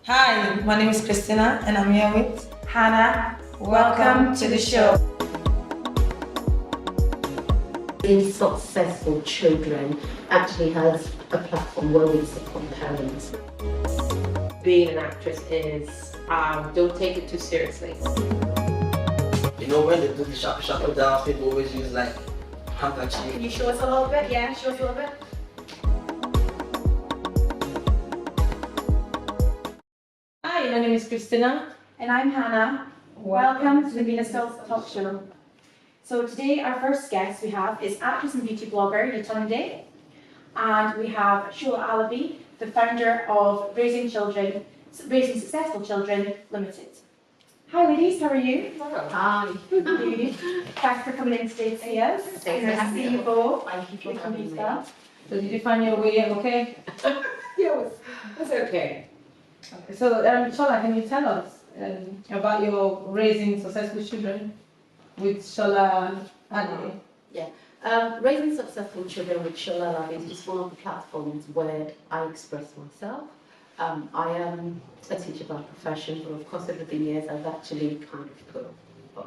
Hi, my name is Christina and I'm here with Hannah. Welcome to the show. In successful children actually has a platform where we support parents. Being an actress is, don't take it too seriously. You know when they do the shaka dance, people always use like handkerchief. Can you show us a little bit? Yeah, show us a little bit. Hi, my name is Christina. And I'm Hannah. Welcome to the Venus Talk Show. So today our first guest we have is actress and beauty blogger Yatunde, and we have Shola Alabi, the founder of Raising Successful Children Limited. Hi ladies, how are you? Hi. Good. Thanks for coming in today to see us. Thanks Nice to see you both. Thank you We for can having meet me. that. So did you find your way okay? Yeah, it's okay. So, Shola, can you tell us about your raising successful children with Shola Ali? Raising Successful Children with Shola Alabi is one of the platforms where I express myself. I am a teacher by profession, but of course over the years I've actually kind of put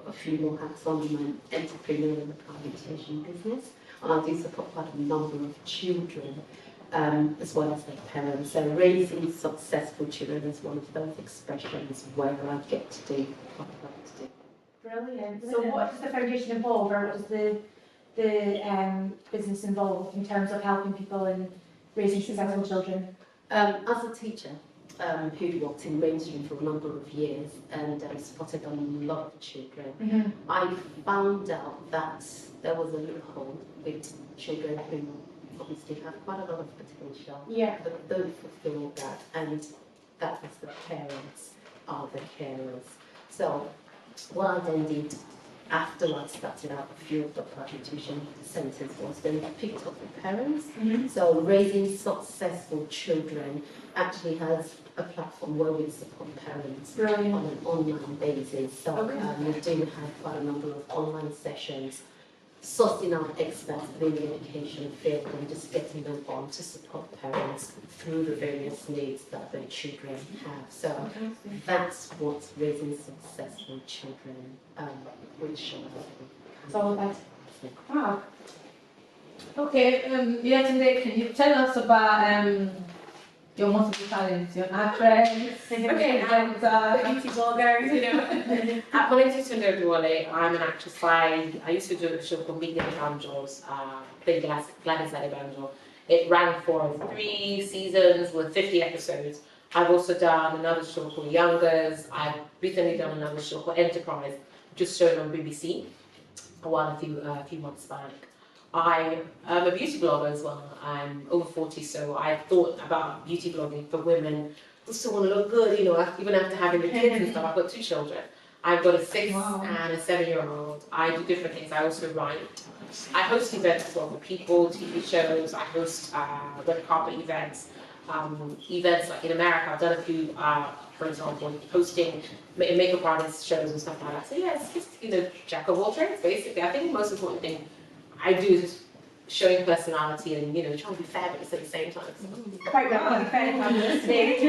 a few more hats on in my entrepreneurial and presentation business, and I do support quite a number of children as well as their parents. So raising successful children is one of those expressions where I get to do what I like to do. Brilliant. So what does the foundation involve, or what does the business involve in terms of helping people and raising successful children? As a teacher who'd worked in mainstream for a number of years and supported a lot of children, I found out that there was a loophole with children who obviously have quite a lot of potential, Yeah. but don't fulfill that, and that was the parents are the carers. So what I then did after I started out a few of the private tuition centres was then I picked up the parents. So Raising Successful Children actually has a platform where we support parents Brilliant. on an online basis. So Okay. we do have quite a number of online sessions, sourcing out experts within the education field and just getting them on to support parents through the various needs that their children have. So that's what Raising Successful Children which It's all about. Wow. Okay, Yatunde, can you tell us about your multiple talents, your actress, Okay, presenter? Beauty bloggers, you know. My name is Yatunde Duwale. I'm an actress. I used to do a show called Meet the Evangels, Big Gladys Evangel. It ran for 3 seasons with 50 episodes. I've also done another show called Youngers. I've recently done another show called Enterprise, just shown on BBC a few months back. I am a beauty blogger as well. I'm over 40, so I thought about beauty blogging for women who still want to look good, even after having the kids and stuff. I've got 2 children. I've got a 6 and a 7-year-old. I do different things. I also write. I host events as well for people, TV shows. I host red carpet events. Events like in America, I've done a few, for example, hosting makeup artist shows and stuff like that. So yeah, it's just, jack of all trades, basically. I think the most important thing I do is just showing personality and, trying to be fabulous at the same time. Quite well, to be fair, fabulous today.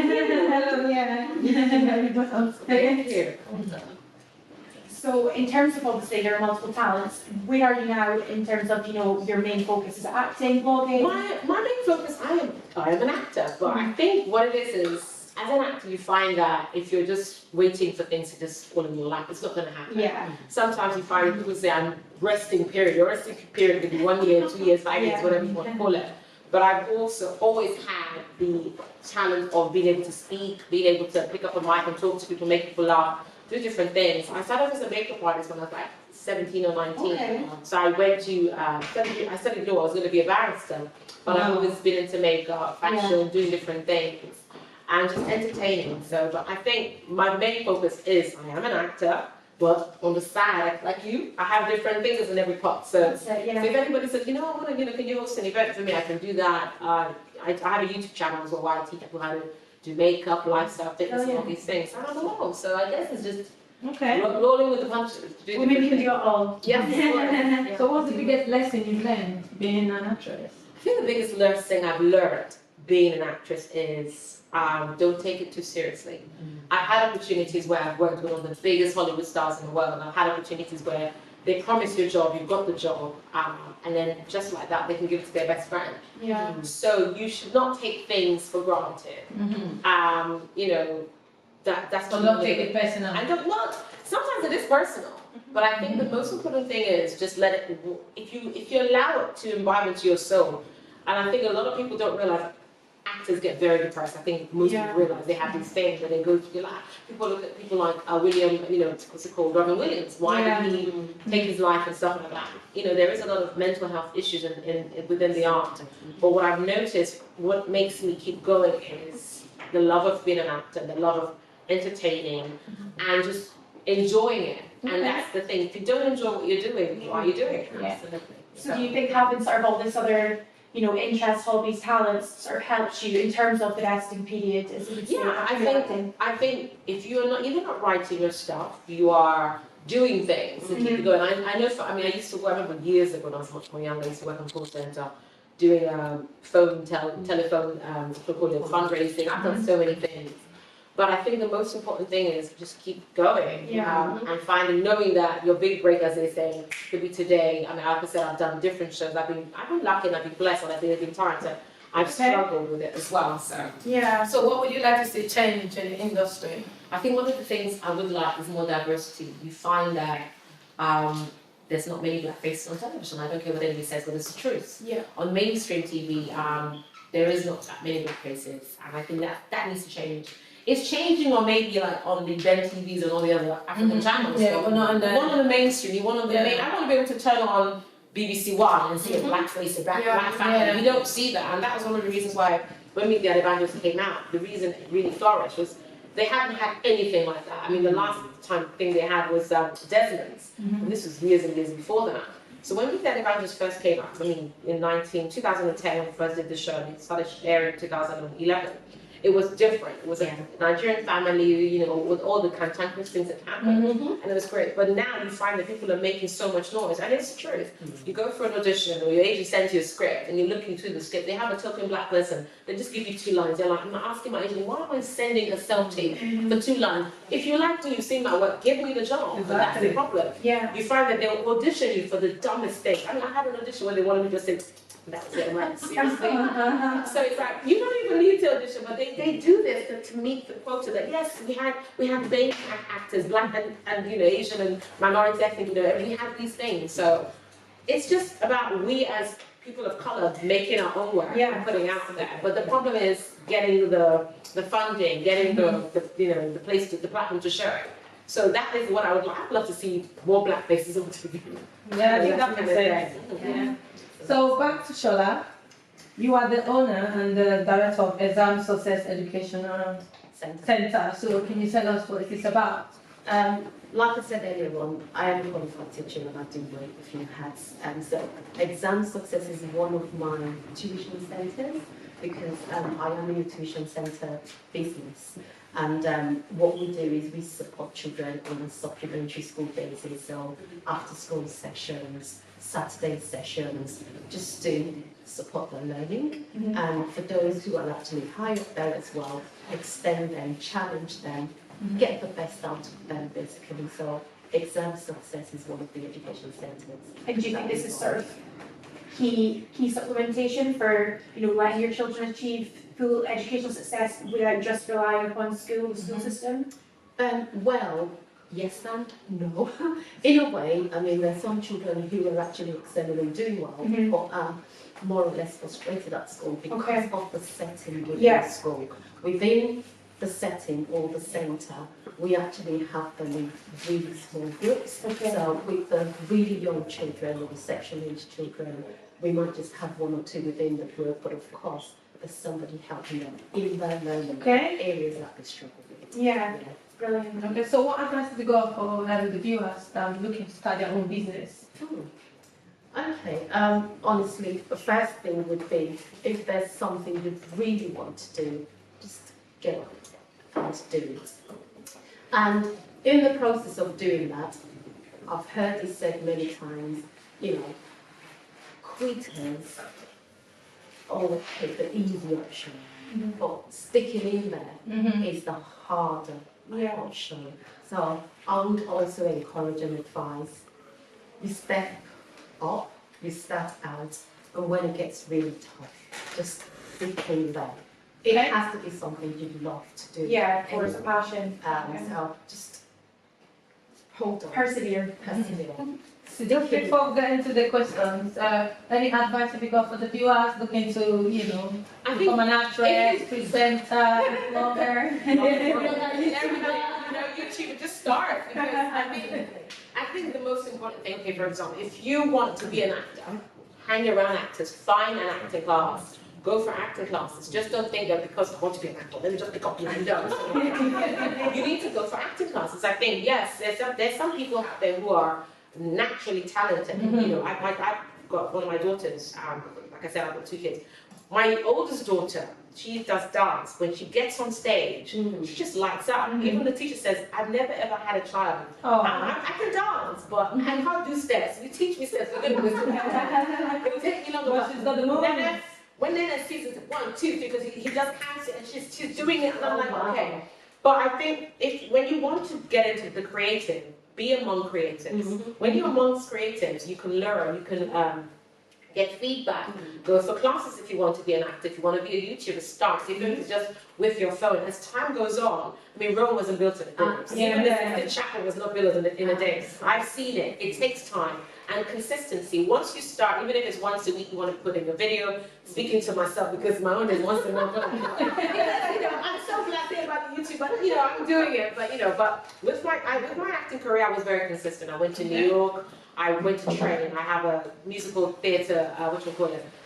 Thank you. So in terms of obviously there are multiple talents, where are you now in terms of, your main focus? Is it acting, blogging? My main focus, I am an actor, but I think what it is, as an actor, you find that if you're just waiting for things to just fall in your lap, it's not going to happen. Yeah. Sometimes you find people say, I'm resting period. Your resting period could be 1 year, 2 years, 5 years, Yeah. whatever you want to call it. But I've also always had the talent of being able to speak, being able to pick up a mic and talk to people, make people laugh, do different things. I started as a makeup artist when I was like 17 or 19. Okay. So I went to, I studied law, I was going to be a barrister, but I've always been into makeup, fashion, doing different things, and just entertaining. So, but I think my main focus is I am an actor, but on the side, like you, I have different fingers in every pot. So, So, so if anybody says, I want to, can you host an event for me? I can do that. I have a YouTube channel as well where I teach people how to do makeup, lifestyle, fitness, and all these things. I don't know. So I guess it's just rolling with the punches. Well, maybe you can do it all. Yeah. So what's the biggest lesson you've learned being an actress? I think the biggest lesson I've learned being an actress is don't take it too seriously. I've had opportunities where I've worked with one of the biggest Hollywood stars in the world, and I've had opportunities where they promise you a job, you've got the job, and then just like that, they can give it to their best friend. Yeah. So you should not take things for granted. You know, that's So don't take it personal. and don't not. Sometimes it is personal, but I think the most important thing is just let it. If you allow it to imbibe into your soul, and I think a lot of people don't realize actors get very depressed. I think most people realize they have these things that they go through. Like people look at people like William, you know, what's it called, Robin Williams. Why did he take his life and stuff like that? You know, there is a lot of mental health issues within the art. But what I've noticed, what makes me keep going is the love of being an actor, the love of entertaining, and just enjoying it. And that's the thing. If you don't enjoy what you're doing, why are you doing it? Absolutely. So do you think having sort of all this other, you know, interests, hobbies, talents sort of helps you in terms of the resting period? As you would say, I think if you're not writing your stuff, you are doing things to keep you going. I know. I used to work. I remember years ago when I was much more younger. I used to work on call center, doing telephone, fundraising. I've done so many things. But I think the most important thing is just keep going and knowing that your big break, as they say, could be today. I mean, like I said, I've done different shows. I've been lucky and I've been blessed and I've been talented. I've struggled with it as well. So So what would you like to see change in the industry? I think one of the things I would like is more diversity. You find that there's not many black faces on television. I don't care what anybody says, but it's the truth. Yeah. On mainstream TV, there is not that many black faces, and I think that needs to change. It's changing on maybe like on the Ben TVs and all the other African channels. Yeah, but not on the... One of the mainstream, one of the main... I want to be able to turn on BBC One and see a black face, a black family. You don't see that, and that was one of the reasons why when Meet the Evangelist came out, the reason it really flourished was they hadn't had anything like that. I mean, the last thing they had was Desmond's, and this was years and years before that. So when Meet the Evangelist first came out, I mean, in 2010, when we first did the show, and it started airing in 2011, it was different. It was a Nigerian family, you know, with all the cantankerous things that happened, and it was great. But now you find that people are making so much noise, and it's the truth. You go for an audition, or your agent sends you a script, and you're looking through the script. They have a token black person. They just give you 2 lines. They're like, I'm asking my agent, why am I sending a self-tape for 2 lines? If you like to, you've seen my work, give me the job. Exactly. That's the problem. Yeah. You find that they'll audition you for the dumbest thing. I mean, I had an audition where they wanted me to say, that's it, right? Seriously. So it's like you don't even need to audition, but they do this to meet the quota that yes, we have main actors, black and you know, Asian and minority ethnic, you know, we have these things. So it's just about we as people of color making our own work and putting out there. But the problem is getting the funding, getting the you know, the place, the platform to show it. So that is what I'd love to see more black faces on TV. Yeah, I think that makes sense. Yeah. So back to Shola, you are the owner and the director of Exam Success Educational Center. So can you tell us what it is about? Like I said earlier on, I am a qualified teacher and I do wear a few hats. So Exam Success is one of my tuition centres because I am in a tuition centre business. And what we do is we support children on a supplementary school basis, so after school sessions, Saturday sessions, just to support their learning. And for those who are actually high up there as well, extend them, challenge them, get the best out of them basically. So Exam Success is one of the education centres. And do you think this is sort of key supplementation for, you know, letting your children achieve full educational success without just relying upon the school system? Well, yes and no. In a way, I mean, there are some children who are actually excelling and doing well, but are more or less frustrated at school because of the setting within school. Within the setting or the centre, we actually have them in really small groups. So with the really young children or the sexual aged children, we might just have 1 or 2 within the group, but of course, there's somebody helping them in their learning areas that they struggle with. Yeah. Brilliant. Okay, so what advice do you got for the viewers that are looking to start their own business? Okay, honestly, the first thing would be, if there's something you really want to do, just get on it and do it. And in the process of doing that, I've heard this said many times, you know, quitters always take the easy option. But sticking in there is the harder option. So I would also encourage and advise, you step up, you start out, and when it gets really tough, just stick in there. It has to be something you love to do. Yeah, of course, a passion. So just hold on. Persevere. Persevere. So just before we get into the questions, any advice have you got for the viewers looking to, I think become an actress, presenter, blogger? YouTube, just start. Because I think the most important thing, okay, for example, if you want to be an actor, hang around actors, find an acting class, go for acting classes. Just don't think that because I want to be an actor, let me just pick up and done. You need to go for acting classes. I think, yes, there's some people out there who are naturally talented. I've got one of my daughters, like I said, I've got 2 kids. My oldest daughter, she does dance. When she gets on stage, she just lights up. Even the teacher says, I've never ever had a child. I can dance, but I can't do steps. You teach me steps, we're going to do it. It'll take me longer. But she's got the movement. When Nana sees it, 1, 2, because he just counts it and she's doing it, and I'm like, okay. But I think when you want to get into the creative, be among creatives. When you're amongst creatives, you can learn, you can get feedback, go for classes if you want to be an actor, if you want to be a YouTuber, start. Even if it's just with your phone. As time goes on, I mean, Rome wasn't built in a day. The chapel was not built in a day. I've seen it. It takes time and consistency. Once you start, even if it's once a week, you want to put in a video. Speaking to myself because my own is once a month. I'm so glad about the YouTube, but I'm doing it. But with my acting career, I was very consistent. I went to New York. I went to train. I have a musical theatre,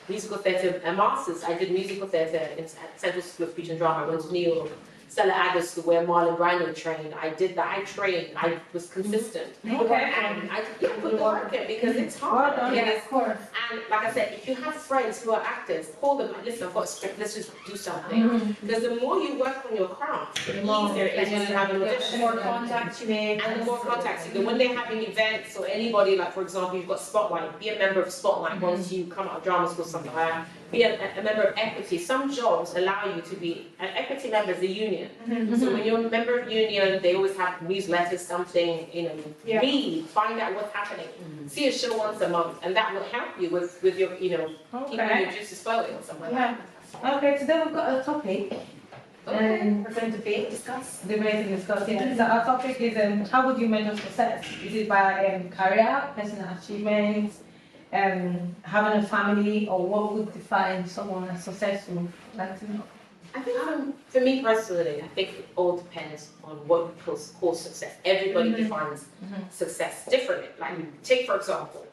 musical theatre masters. I did musical theatre at Central School of Speech and Drama. I went to New York, Stella Adler School, where Marlon Brando trained. I did that. I trained. I was consistent. Okay. And I put the work in because it's hard. Of course. And like I said, if you have friends who are actors, call them. Listen, I've got a script. Let's just do something. Because the more you work on your craft, the easier it is to have an audition. The more contacts you make. And the more contacts you do. When they're having events or anybody, like for example, you've got Spotlight, be a member of Spotlight once you come out of drama school, something like that. Be a member of Equity. Some jobs allow you to be an Equity member of the union. So when you're a member of union, they always have newsletters, something, read, find out what's happening. See a show once a month, and that will help you with your, keeping your juices flowing or something like that. Okay, today we've got a topic. And we're going to discuss. So our topic is how would you measure success? Is it by career, personal achievements, having a family, or what would define someone as successful? Like to know. I think for me personally, I think it all depends on what you call success. Everybody defines success differently. Like take for example,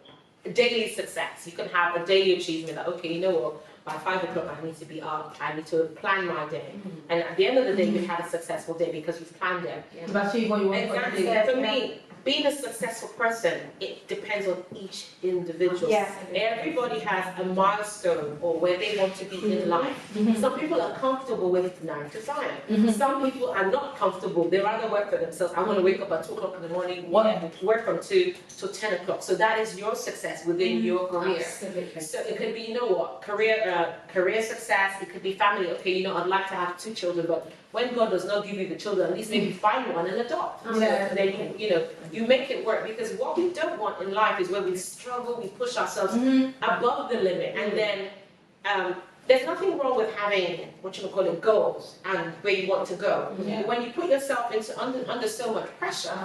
daily success. You can have a daily achievement like, okay, you know what, by 5 o'clock I need to be up, I need to plan my day. And at the end of the day, you've had a successful day because you've planned it. You've achieved what you want. Exactly. For me, being a successful person, it depends on each individual. Yes. Everybody has a milestone or where they want to be in life. Some people are comfortable with 9 to 5. Some people are not comfortable. They rather work for themselves. I want to wake up at 2 o'clock in the morning, work from 2 to 10 o'clock. So that is your success within your career. Absolutely. So it could be, career success. It could be family. Okay, I'd like to have 2 children, but when God does not give you the children, at least maybe find one and adopt. And then you make it work, because what we don't want in life is where we struggle, we push ourselves above the limit, and then there's nothing wrong with having goals and where you want to go. When you put yourself under so much pressure,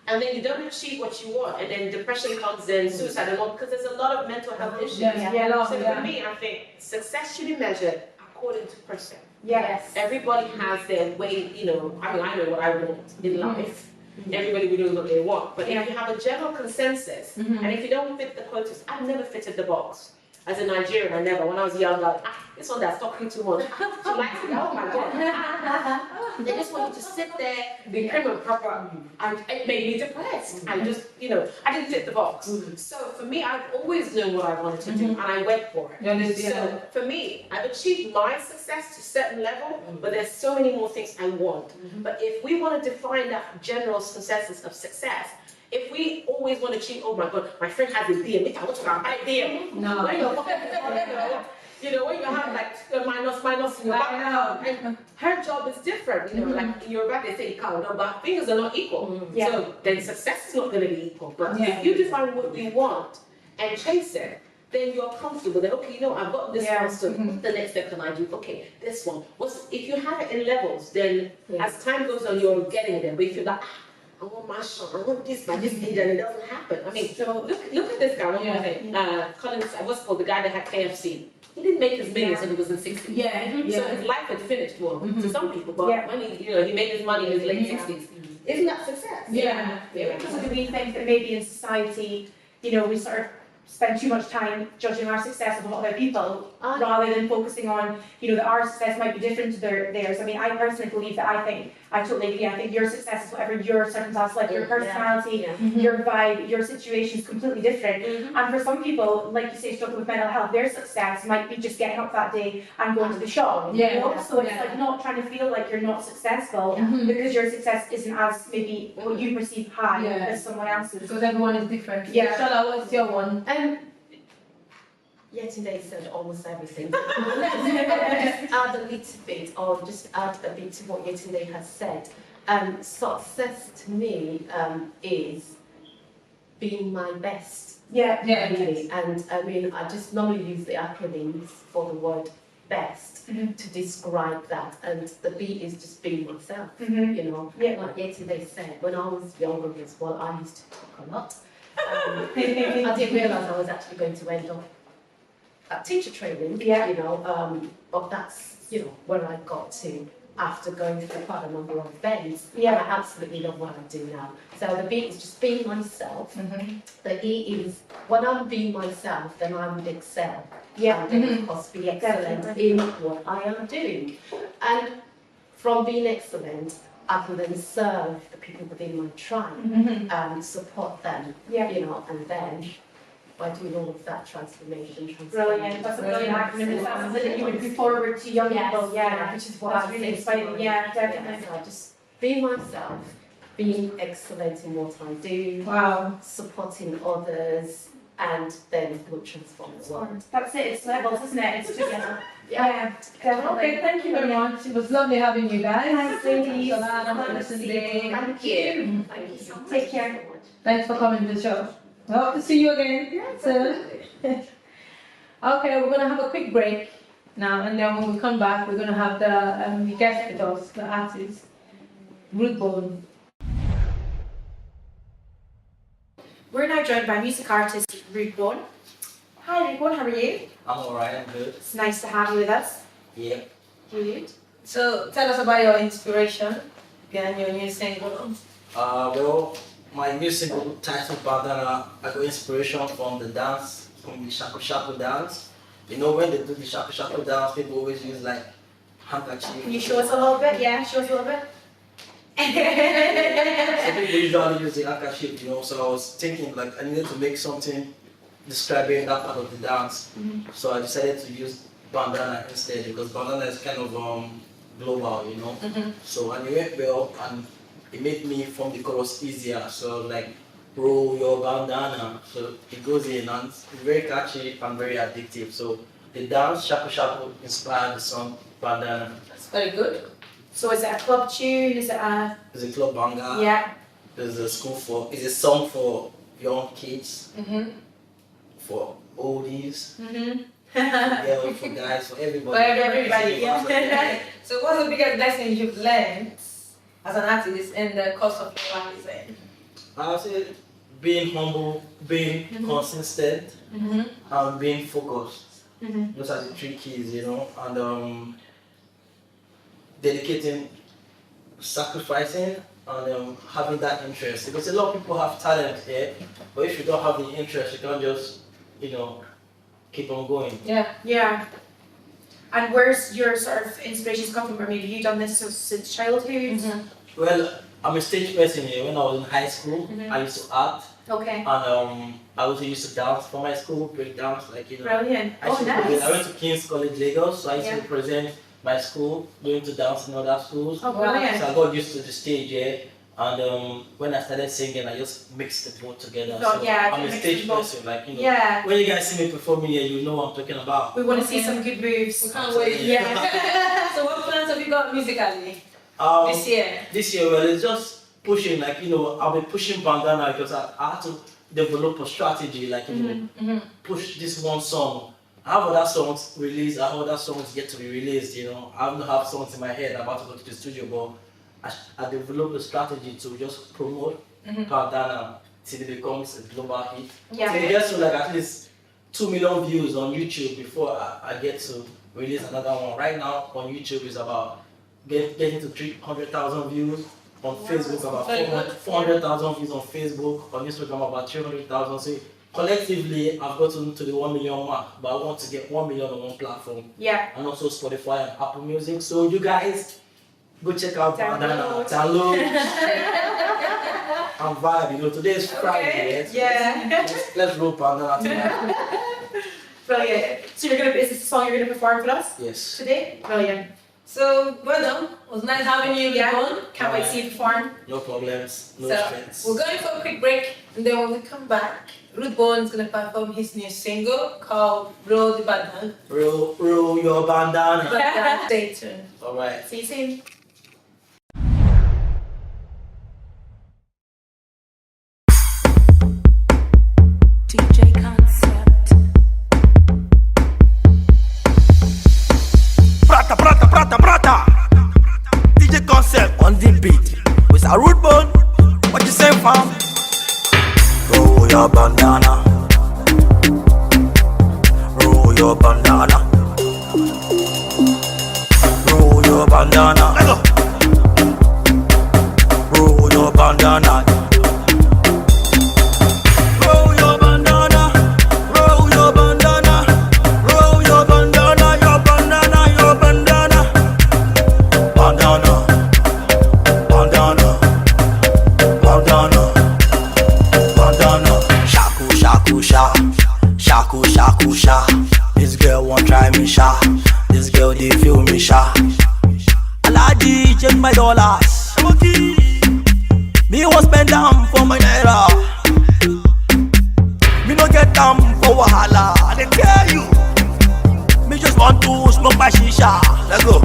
and then you don't achieve what you want, and then depression comes in, suicide, because there's a lot of mental health issues. So for me, I think success should be measured according to person. Yes. Everybody has their way, I know what I want in life. Everybody will know what they want. But if you have a general consensus, and if you don't fit the quotas, I've never fitted the box. As a Nigerian, I never. When I was young, this one that's talking too much. She likes it. Oh my God. They just want you to sit there, be prim and proper. And it made me depressed. I just, I didn't fit the box. So for me, I've always known what I wanted to do, and I went for it. So for me, I've achieved my success to a certain level, but there's so many more things I want. But if we want to define that general consensus of success, if we always want to achieve, oh my God, my friend has a DM, I want to buy a DM. No. You know, when you have like a minus in your back, and her job is different. You know, like in Yoruba they say no, but fingers are not equal. Yeah. So then success is not going to be equal. But if you define what you want and chase it, then you're comfortable. Then okay, you know, I've got this milestone. What's the next step can I do? Okay, this one. If you have it in levels, then as time goes on, you're getting there. But if you're like, I want my shot, I want this by this age, and it doesn't happen. I mean, so look at this guy. One more thing. Collins, what's called the guy that had KFC. He didn't make his millions until he was in 60s. So his life had finished. Well, to some people, but when he made his money in his late 60s. Isn't that success? So do we think that maybe in society, you know, we sort of spend too much time judging our success of other people rather than focusing on, you know, that our success might be different to theirs. I mean, I personally believe that I totally agree. I think your success is whatever your circumstance, like your personality, your vibe, your situation is completely different. And for some people, like you say, struggling with mental health, their success might be just getting up that day and going to the shop. You know? So it's like not trying to feel like you're not successful because your success isn't as maybe what you perceive high as someone else's. Because everyone is different. Yeah. Shola, what's your one? Yesterday said almost everything. Just add a little bit, or just add a bit to what yesterday has said. Success to me is being my best. Really. And I mean, I just normally use the acronyms for the word best to describe that. And the B is just being myself. You know, like yesterday said, when I was younger as well, I used to talk a lot. I didn't realise I was actually going to end up at teacher training, you know, but that's, you know, where I got to after going through quite a number of bends. I absolutely love what I do now. So the B is just being myself. The E is when I'm being myself, then I would excel. And then of course be excellent in what I am doing. And from being excellent, I can then serve the people within my tribe and support them, you know, and then by doing all of that transformation. Brilliant. That's a brilliant acronym. It's something that you would put forward to young people. Which is what that's really exciting. Yeah, definitely. So just being myself, being excellent in what I do, supporting others, and then we'll transform the world. That's it. It's levels, isn't it? It's just definitely. Okay, thank you very much. It was lovely having you guys. Thanks, ladies. Thank you. Take care. Thanks for coming to the show. I hope to see you again soon. Okay, we're going to have a quick break now, and then when we come back, we're going to have the guest with us, the artist, Ruth Bone. We're now joined by music artist Ruth Bone. Hi Ruth Bone, how are you? I'm alright, I'm good. It's nice to have you with us. Yeah. Good. So tell us about your inspiration behind your new single. Well, my new single titled Bandana, I got inspiration from the dance, from the shaku shaku dance. You know, when they do the shaku shaku dance, people always use like handkerchief. Can you show us a little bit? Yeah, show us a little bit. So people usually use the handkerchief, you know, so I was thinking like I needed to make something describing that part of the dance. So I decided to use bandana instead because bandana is kind of global, you know. So and it went well and it made me form the chorus easier. So like roll your bandana. So it goes in and it's very catchy and very addictive. So the dance shaku shaku inspired the song Bandana. That's very good. So is it a club tune? Is it a... It's a club banger. Yeah. There's a it's a song for young kids, for oldies, for girls, for guys, for everybody. For everybody, yeah. So what's the biggest lesson you've learned as an artist in the course of your life? I would say being humble, being consistent, and being focused. Those are the three keys, you know, and dedicating, sacrificing, and having that interest. Because a lot of people have talent here, but if you don't have the interest, you can't just, you know, keep on going. Yeah. And where's your sort of inspirations come from? Or maybe you done this since childhood? Well, I'm a stage person here. When I was in high school, I used to act. Okay. And I also used to dance for my school, break dance, like, you know. Brilliant. I went to King's College, Lagos, so I used to represent my school, going to dance in other schools. Oh, brilliant. So I got used to the stage here, And when I started singing, I just mixed the both together. So, yeah, I'm a mix stage them both. person, like, you know. Yeah. When you guys see me performing here, you know what I'm talking about. We want to see some good moves. We can't wait. Yeah. So what plans have you got musically Um, this year? This year, well, it's just pushing, like, you know, I'll be pushing Bandana because I had to develop a strategy, like, you know, push this one song. I have other songs released, I have other songs yet to be released, you know. I don't have songs in my head, I'm about to go to the studio, but I developed a strategy to just promote Bandana till it becomes a global hit. Yeah. Till it gets to like at least 2 million views on YouTube before I get to release another one. Right now on YouTube is about getting to 300,000 views. On Facebook about 400,000 views on Facebook. On Instagram about 300,000. So collectively I've gotten to the 1 million mark, but I want to get 1 million on one platform. Yeah. And also Spotify and Apple Music. So you guys go check out Bandana. Download. Download. And vibe. You know, today is Friday. Right? Yeah. Let's roll Bandana tonight. Brilliant. So is this the song you're going to perform for us Yes. today? Brilliant. So well done. It was nice having you. Yeah. On. Can't wait to see you perform. No problems. No So stress. we're going for a quick break, and then when we come back, Ruth Bone's gonna perform his new single called "Roll the Bandana." Roll your bandana. Stay tuned. Alright. See you soon. DJ Concept. Prata, prata, prata, prata. DJ Concept on the beat. With a root bone. What you say, fam? Roll your bandana. Roll your bandana. Roll your bandana. Roll your bandana. Roll your bandana. Roll your bandana. Roll your bandana. Your bandana. Your bandana. Bandana. Bandana. Bandana. Bandana. Shaku shaku sha. Shaku shaku sha. This girl won't try me sha. This girl they feel me sha. Alaji change my dollars. Me won't spend them for my naira. Me no get them for wahala. I dey tell you. Me just want to smoke my shisha. Let's go.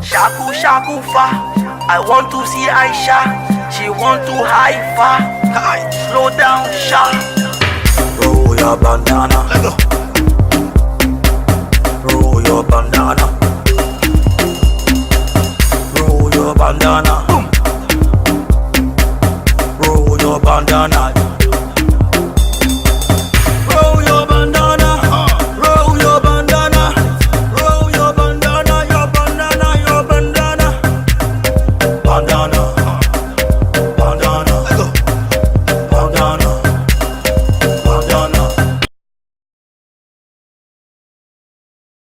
Shaku shaku fa. I want to see Aisha. She want to high fa. Slow down sha. Roll your bandana. Let's go. Roll your bandana. Roll your bandana. Boom. Roll your bandana.